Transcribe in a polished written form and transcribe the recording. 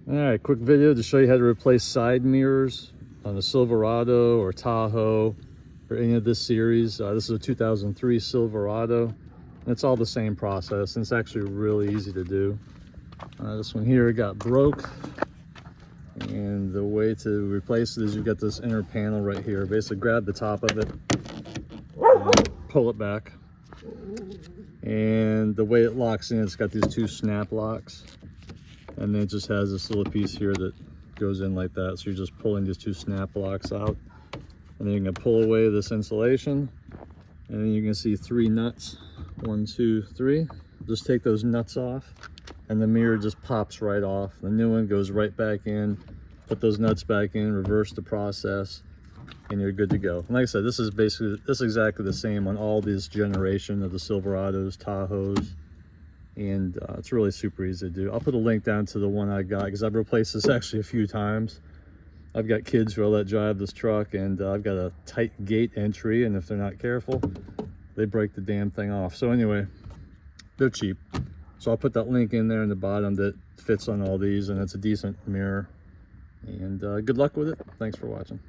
All right, quick video to show you how to replace side mirrors on a Silverado or Tahoe or any of this series. This is a 2003 Silverado. And it's all the same process, and it's actually really easy to do. This one here got broke, and the way to replace it is you've got this inner panel right here. Basically grab the top of it and pull it back. And the way it locks in, it's got these two snap locks. And then it just has this little piece here that goes in like that. So you're just pulling these two snap locks out. And then you can pull away this insulation. And then you can see three nuts. 1, 2, 3. Just take those nuts off. And the mirror just pops right off. The new one goes right back in. Put those nuts back in, reverse the process, and you're good to go. And like I said, this is exactly the same on all these generation of the Silverados, Tahoes. And it's really super easy to do. I'll put a link down to the one I got because I've replaced this actually a few times. I've got kids who I let drive this truck, and I've got a tight gate entry, and if they're not careful, they break the damn thing off. So anyway, they're cheap. So I'll put that link in there in the bottom that fits on all these, and it's a decent mirror. And good luck with it. Thanks for watching.